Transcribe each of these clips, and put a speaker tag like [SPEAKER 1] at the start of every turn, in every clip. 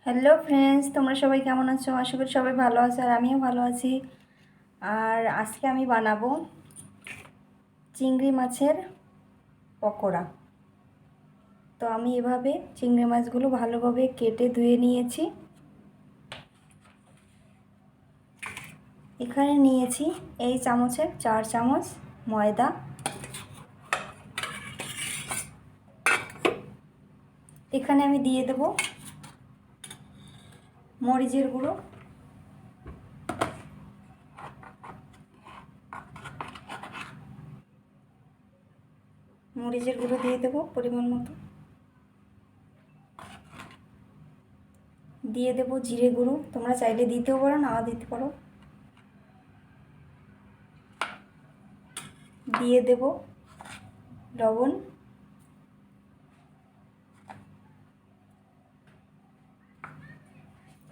[SPEAKER 1] Hello friends, তোমরা সবাই কেমন আছো? আশা করি সবাই ভালো আছো আর আমিও ভালো আছি। আর আজকে আমি বানাবো চিংড়ি মাছের পকোড়া। তো আমি এভাবে চিংড়ি মাছগুলো ভালোভাবে কেটে ধুয়ে নিয়েছি। এখানে নিয়েছি এই চামচের 4 চামচ ময়দা। এখানে আমি দিয়ে দেব মরিচের গুঁড়ো, দিয়ে দেব পরিমাণ মতো। দিয়ে দেব জিরে গুঁড়ো, তোমরা চাইলে দিতেও পারো, নাও দিতে পারো। দিয়ে দেব লবণ,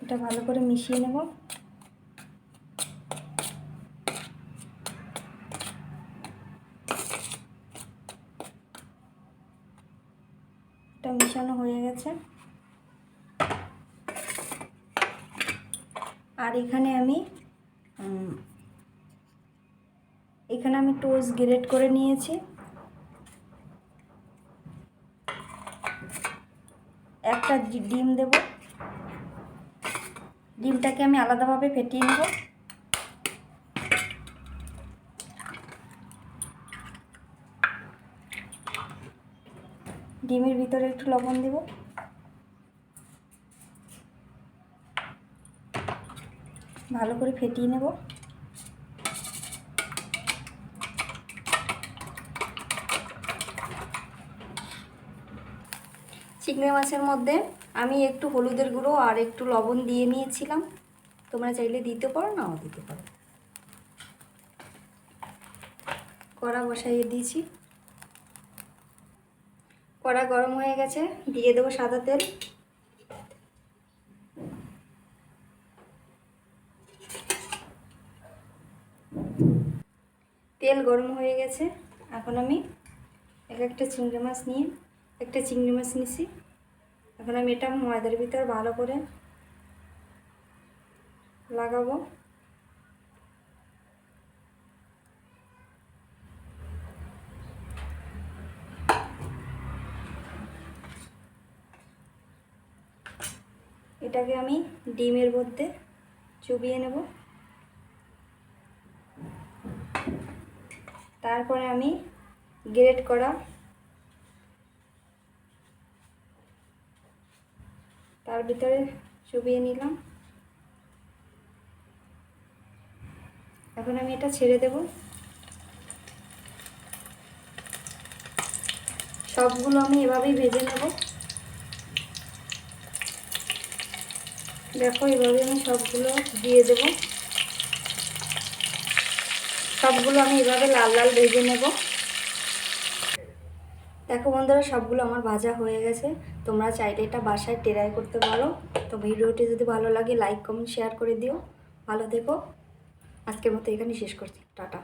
[SPEAKER 1] এটা ভালো করে মিশিয়ে নেব। এটা মিশানো হয়ে গেছে। আর এখানে আমি টোস্ট গ্রেট করে নিয়েছি। একটা ডিম দেব। ডিমটাকে আমি আলাদাভাবে ফেটিয়ে নেব। ডিমের ভিতরে একটু লবণ দেব। ভালো করে ফেটিয়ে নেব। চিংড়ি মাছের মধ্যে আমি একটু হলুদের গুঁড়ো আর একটু লবণ দিয়ে নিয়েছিলাম, তোমরা চাইলে দিতে পারো, নাও দিতে পারো। কড়া বসাইয়ে দিয়েছি। কড়া গরম হয়ে গেছে, দিয়ে দেবো সাদা তেল। তেল গরম হয়ে গেছে। এখন আমি একটা চিংড়ি মাছ নিছি। এখন আমি এটা ময়দার ভিতর ভালো করে লাগাবো। এটাকে আমি ডিমের মধ্যে চুবিয়ে নেব। তারপরে আমি গ্রেট করা তার ভিতরে চুবিয়ে নিলাম। এখন আমি এটা ছেড়ে দেব। সবগুলো আমি এভাবেই ভেজে নেব। দেখো, এভাবে আমি সবগুলো দিয়ে দেব। সবগুলো আমি এভাবে লাল লাল ভেজে নেব। দেখো বন্ধুরা, সবগুলো আমার ভাজা হয়ে গেছে। তোমরা চাইলে এটা বাসায় ট্রাই করতে পারো। তো ভিডিওটি যদি ভালো লাগে লাইক কমেন্ট শেয়ার করে দিও। ভালো থেকো। আজকের মতো এখানে শেষ করছি। টাটা।